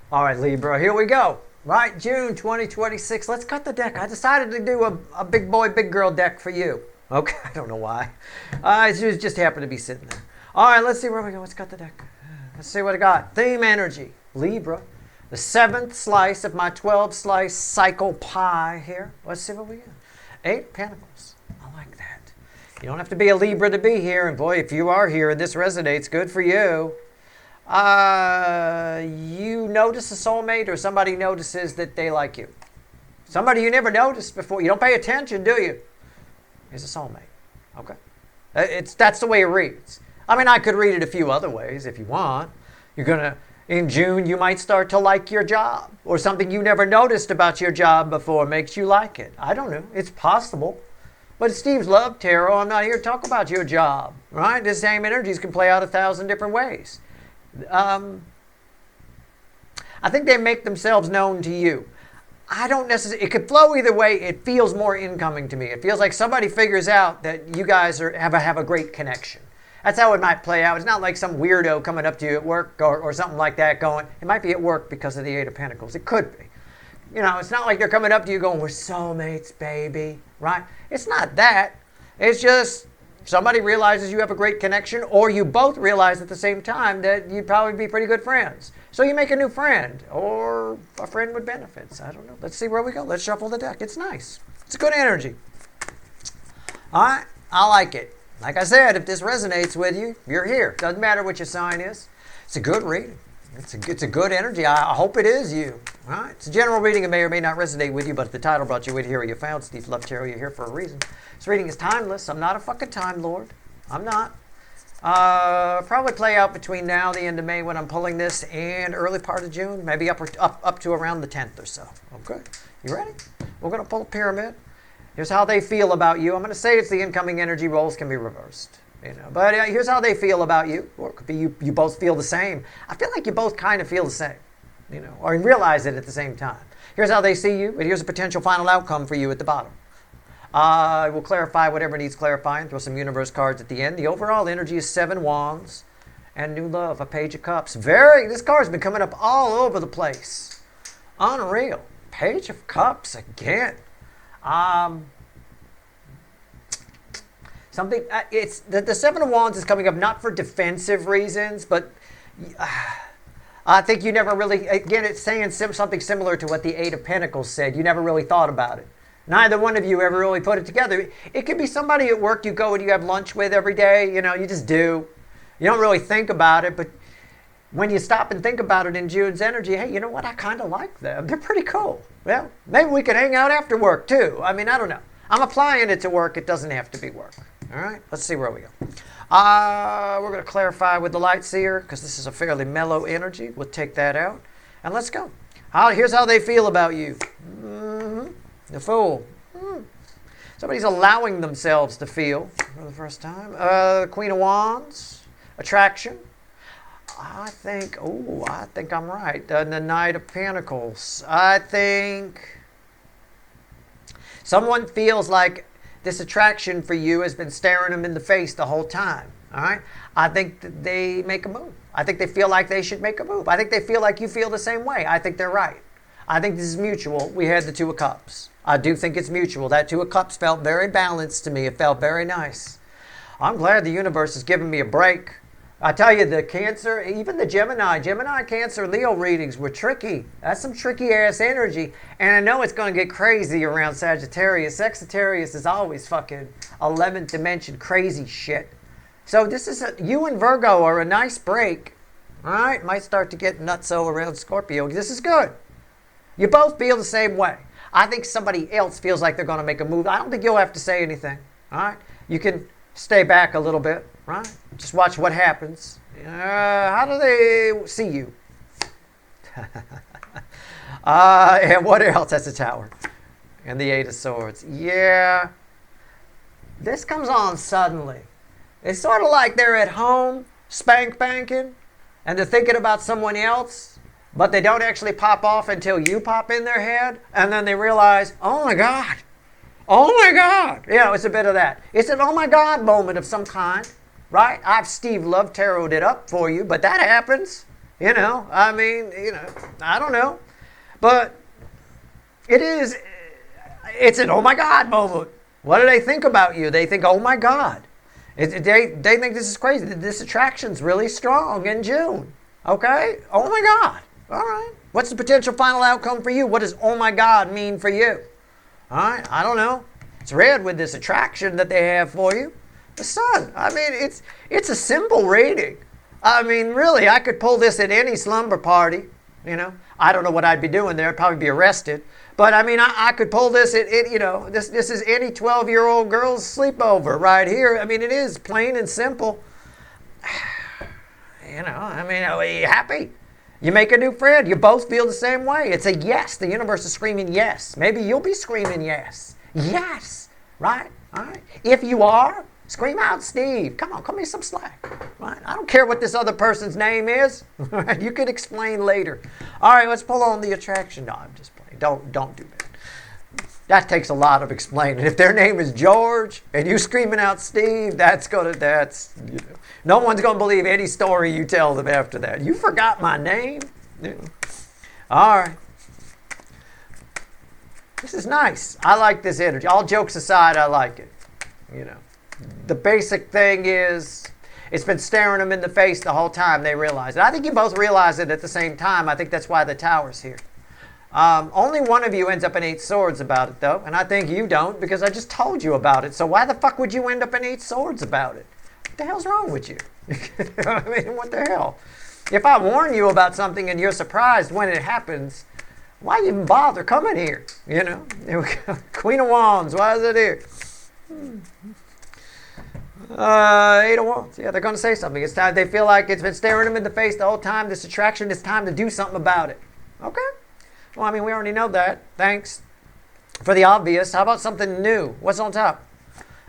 All right, Libra, here we go. Right, June 2026. Let's cut the deck. I decided to do a big boy, big girl deck for you. Okay, I don't know why. It just happened to be sitting there. All right, let's see where we go. Let's cut the deck. Let's see what I got. Theme energy, Libra. The 7th slice of my 12-slice cycle pie here. Let's see what we get. 8 Pentacles. I like that. You don't have to be a Libra to be here. And boy, if you are here and this resonates, good for you. You notice a soulmate, or somebody notices that they like you. Somebody you never noticed before. You don't pay attention, do you? Is a soulmate. Okay. That's the way it reads. I mean, I could read it a few other ways if you want. In June, you might start to like your job, or something you never noticed about your job before makes you like it. I don't know. It's possible. But it's Steve's Love Tarot. I'm not here to talk about your job, right? The same energies can play out 1,000 different ways. I think they make themselves known to you. I don't necessarily, it could flow either way. It feels more incoming to me. It feels like somebody figures out that you guys have a great connection. That's how it might play out. It's not like some weirdo coming up to you at work or something like that going, it might be at work because of the 8 of Pentacles. It could be. You know, it's not like they're coming up to you going, we're soulmates, baby, right? It's not that. It's just somebody realizes you have a great connection, or you both realize at the same time that you'd probably be pretty good friends. So you make a new friend, or a friend with benefits. I don't know. Let's see where we go. Let's shuffle the deck. It's nice. It's a good energy. All right. I like it. Like I said, if this resonates with you, you're here. Doesn't matter what your sign is. It's a good reading. It's a good energy. I hope it is you. All right. It's a general reading. It may or may not resonate with you, but if the title brought you with here, you found Steve's Love Tarot, you're here for a reason. This reading is timeless. I'm not a fucking Time Lord. I'm not. Probably play out between now and the end of May when I'm pulling this, and early part of June, maybe up to around the 10th or so. Okay. You ready? We're going to pull a pyramid. Here's how they feel about you. I'm going to say it's the incoming energy. Roles can be reversed. But here's how they feel about you. Or it could be you both feel the same. I feel like you both kind of feel the same, or realize it at the same time. Here's how they see you, and here's a potential final outcome for you at the bottom. I will clarify whatever needs clarifying, throw some universe cards at the end. The overall energy is 7 Wands and New Love, a Page of Cups. This card's been coming up all over the place. Unreal. Page of Cups again. It's the 7 of Wands is coming up not for defensive reasons, but I think you never really, again, it's saying something similar to what the 8 of Pentacles said. You never really thought about it. Neither one of you ever really put it together. It could be somebody at work you go and you have lunch with every day. You just do. You don't really think about it, but when you stop and think about it in June's energy, hey, you know what? I kind of like them. They're pretty cool. Well, maybe we could hang out after work too. I mean, I don't know. I'm applying it to work. It doesn't have to be work. All right, let's see where we go. We're going to clarify with the light seer because this is a fairly mellow energy. We'll take that out and let's go. Here's how they feel about you. The Fool. Somebody's allowing themselves to feel for the first time. Queen of Wands. Attraction. I think I'm right. The Knight of Pentacles. I think someone feels like this attraction for you has been staring them in the face the whole time. All right? I think that they make a move. I think they feel like they should make a move. I think they feel like you feel the same way. I think they're right. I think this is mutual. We had the 2 of Cups. I do think it's mutual. That 2 of Cups felt very balanced to me. It felt very nice. I'm glad the universe is giving me a break. I tell you, the Cancer, even the Gemini, Cancer, Leo readings were tricky. That's some tricky-ass energy. And I know it's going to get crazy around Sagittarius. Sagittarius is always fucking 11th dimension crazy shit. So you and Virgo are a nice break. All right? Might start to get nutso around Scorpio. This is good. You both feel the same way. I think somebody else feels like they're going to make a move. I don't think you'll have to say anything. All right? You can stay back a little bit. Right? Just watch what happens. How do they see you? And what else? That's a Tower. And the 8 of Swords. Yeah. This comes on suddenly. It's sort of like they're at home, banking, and they're thinking about someone else, but they don't actually pop off until you pop in their head, and then they realize, oh my God. Oh my God. It's a bit of that. It's an oh my God moment of some kind. Right? I've Steve Love Tarot it up for you, but that happens. I mean, I don't know. But it's an oh my God moment. What do they think about you? They think, oh my God. They think this is crazy. This attraction's really strong in June. Okay? Oh my God. All right. What's the potential final outcome for you? What does oh my God mean for you? All right. I don't know. It's red with this attraction that they have for you. The sun. I mean, it's a simple reading. I mean, really, I could pull this at any slumber party. I don't know what I'd be doing there. I'd probably be arrested. But I mean, I could pull this at this is any 12-year-old girl's sleepover right here. I mean, it is plain and simple. I mean, are you happy? You make a new friend. You both feel the same way. It's a yes. The universe is screaming yes. Maybe you'll be screaming yes. Yes. Right? All right. If you are, scream out, Steve. Come on, cut me some slack. Right? I don't care what this other person's name is. You can explain later. All right, let's pull on the attraction. No, I'm just playing. Don't do that. That takes a lot of explaining. If their name is George and you screaming out Steve, no one's gonna believe any story you tell them after that. You forgot my name? All right. This is nice. I like this energy. All jokes aside, I like it. The basic thing is it's been staring them in the face the whole time. They realize it. I think you both realize it at the same time. I think that's why the Tower's here. Only one of you ends up in 8 swords about it, though, and I think you don't because I just told you about it. So why the fuck would you end up in 8 swords about it? What the hell's wrong with you? I mean, what the hell? If I warn you about something and you're surprised when it happens, why even bother coming here? Queen of Wands, why is it here? 8 of Wands. Yeah, they're going to say something. It's time. They feel like it's been staring them in the face the whole time. This attraction, it's time to do something about it. Okay. Well, I mean, we already know that. Thanks for the obvious. How about something new? What's on top?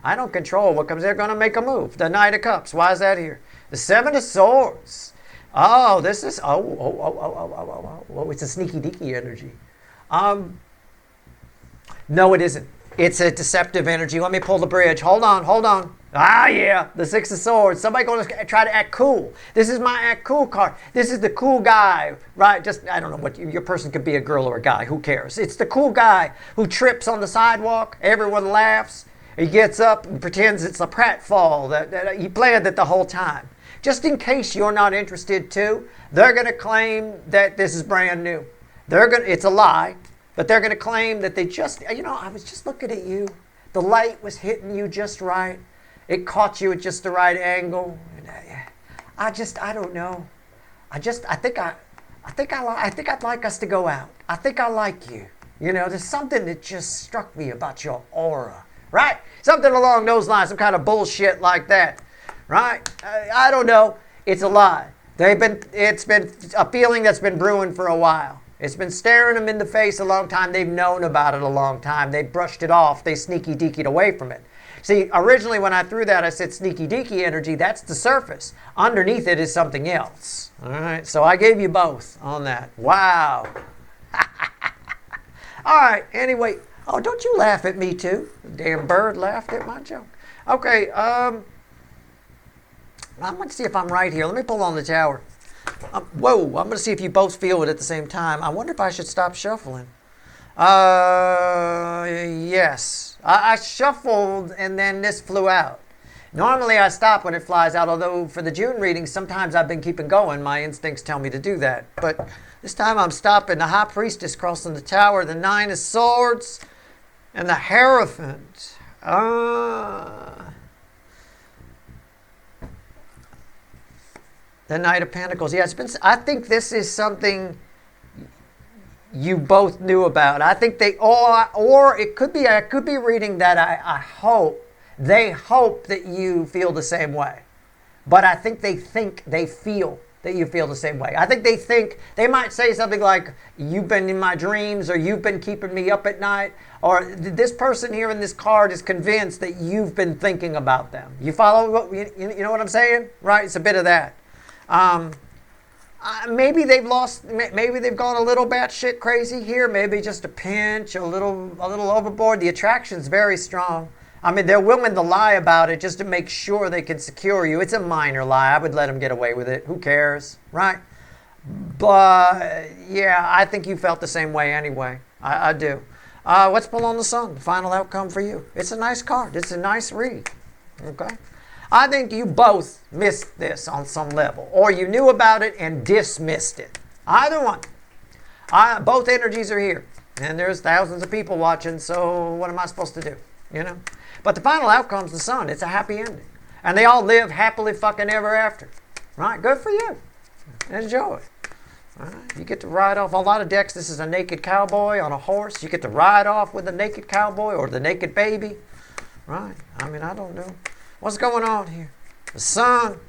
I don't control what comes. They're going to make a move. The Knight of Cups. Why is that here? The 7 of Swords. Oh, this is... Oh, it's a sneaky deaky energy. No, it isn't. It's a deceptive energy. Let me pull the bridge. Hold on. Ah, yeah, the 6 of Swords. Somebody going to try to act cool. This is my act cool card. This is the cool guy, right? I don't know what your person could be, a girl or a guy. Who cares? It's the cool guy who trips on the sidewalk. Everyone laughs. He gets up and pretends it's a pratfall that he planned it the whole time. Just in case you're not interested too, they're going to claim that this is brand new. It's a lie, but they're going to claim that they just, I was just looking at you. The light was hitting you just right. It caught you at just the right angle. I don't know. I think I'd like us to go out. I think I like you. There's something that just struck me about your aura, right? Something along those lines, some kind of bullshit like that, right? I don't know. It's a lie. It's been a feeling that's been brewing for a while. It's been staring them in the face a long time. They've known about it a long time. They brushed it off. They sneaky deakied away from it. See, originally when I threw that, I said sneaky deaky energy. That's the surface. Underneath it is something else. All right, so I gave you both on that. Wow. All right, anyway. Oh, don't you laugh at me too. The damn bird laughed at my joke. Okay, I'm going to see if I'm right here. Let me pull on the Tower. Whoa, I'm going to see if you both feel it at the same time. I wonder if I should stop shuffling. Yes. I shuffled and then this flew out. Normally I stop when it flies out, although for the June reading, sometimes I've been keeping going. My instincts tell me to do that. But this time I'm stopping. The High Priestess crossing the Tower, the 9 of Swords, and the Hierophant. The Knight of Pentacles. Yeah, I think this is something you both knew about. I think or it could be, I could be reading that they hope that you feel the same way. But I think they feel that you feel the same way. I think they might say something like, you've been in my dreams, or you've been keeping me up at night, or this person here in this card is convinced that you've been thinking about them. You follow, you know what I'm saying? Right? It's a bit of that. Maybe they've gone a little batshit crazy here. Maybe just a pinch, a little overboard. The attraction's very strong. I mean, they're willing to lie about it just to make sure they can secure you. It's a minor lie. I would let them get away with it. Who cares, right? But yeah, I think you felt the same way anyway. I do. What's below the sun? The final outcome for you. It's a nice card. It's a nice read. Okay. I think you both missed this on some level, or you knew about it and dismissed it. Either one. Both energies are here, and there's thousands of people watching. So what am I supposed to do? You know. But the final outcome's the sun. It's a happy ending, and they all live happily fucking ever after. Right? Good for you. Enjoy. Right. You get to ride off. A lot of decks, this is a naked cowboy on a horse. You get to ride off with the naked cowboy or the naked baby. Right. I mean, I don't know. What's going on here? The sun.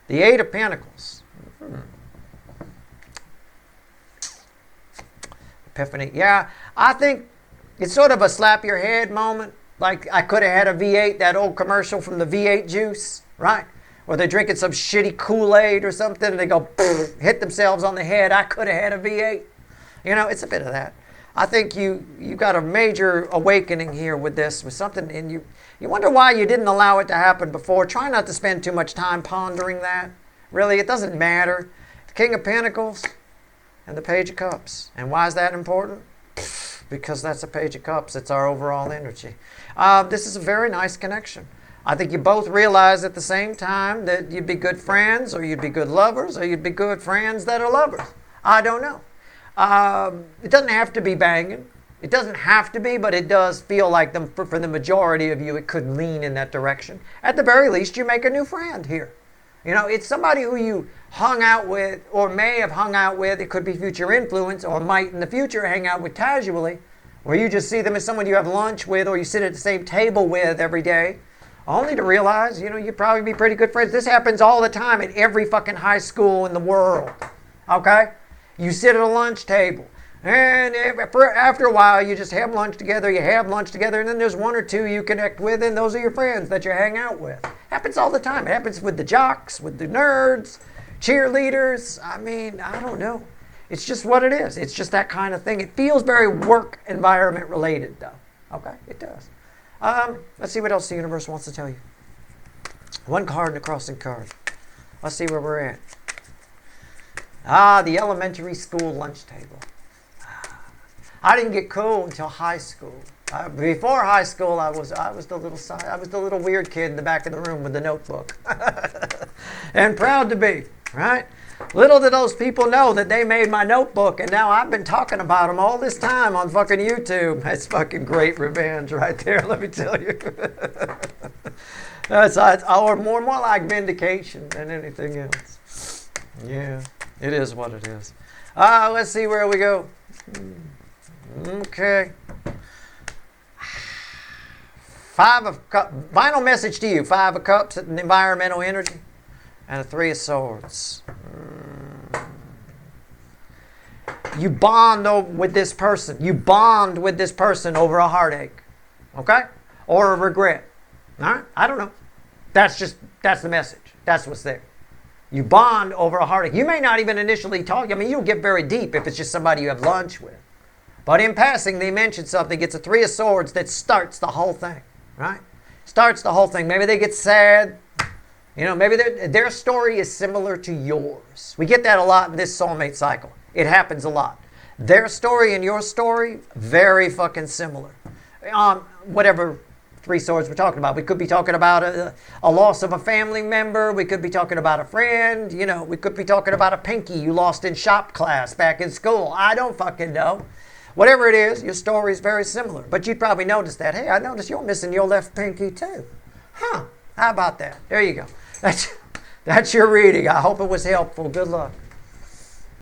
The Eight of Pentacles. Epiphany. Yeah, I think it's sort of a slap your head moment. Like I could have had a V8, that old commercial from the V8 juice. Right. Or they're drinking some shitty Kool-Aid or something, and they go, hit themselves on the head. I could have had a V8. You know, it's a bit of that. I think you got a major awakening here with this, with something in you. You wonder why you didn't allow it to happen before. Try not to spend too much time pondering that. Really, it doesn't matter. The King of Pentacles and the Page of Cups. And why is that important? Because that's the Page of Cups. It's our overall energy. This is a very nice connection. I think you both realize at the same time that you'd be good friends, or you'd be good lovers, or you'd be good friends that are lovers. I don't know. It doesn't have to be banging. It doesn't have to be, but it does feel like for the majority of you, it could lean in that direction. At the very least, you make a new friend here. You know, it's somebody who you hung out with or may have hung out with. It could be future influence, or might in the future hang out with casually, where you just see them as someone you have lunch with or you sit at the same table with every day. Only to realize, you know, you'd probably be pretty good friends. This happens all the time at every fucking high school in the world. Okay? You sit at a lunch table, and after a while, you just have lunch together, and then there's one or two you connect with, and those are your friends that you hang out with. Happens all the time. It happens with the jocks, with the nerds, cheerleaders. I mean, I don't know. It's just what it is. It's just that kind of thing. It feels very work environment related, though. Okay? It does. Let's see what else the universe wants to tell you. One card and a crossing card. Let's see where we're at. The elementary school lunch table. I didn't get cool until high school. Before high school, I was the little weird kid in the back of the room with the notebook, and proud to be. Right? Little did those people know that they made my notebook, and now I've been talking about them all this time on fucking YouTube. That's fucking great revenge right there, let me tell you. That's or more like vindication than anything else. Yeah, it is what it is. Let's see where we go. Okay. Five of Cups. Final message to you. Five of Cups, environmental energy, and a Three of Swords. You bond with this person. You bond with this person over a heartache. Okay? Or a regret. All right? I don't know. That's the message. That's what's there. You bond over a heartache. You may not even initially talk. I mean, you don't get very deep if it's just somebody you have lunch with. But in passing, they mention something. It's a Three of Swords that starts the whole thing. Right? Starts the whole thing. Maybe they get sad. You know, maybe their story is similar to yours. We get that a lot in this soulmate cycle. It happens a lot. Their story and your story, very fucking similar. Whatever Three Swords we're talking about. We could be talking about a loss of a family member. We could be talking about a friend. You know, we could be talking about a pinky you lost in shop class back in school. I don't fucking know. Whatever it is, your story is very similar. But you'd probably notice that. Hey, I noticed you're missing your left pinky too. Huh. How about that? There you go. That's your reading. I hope it was helpful. Good luck.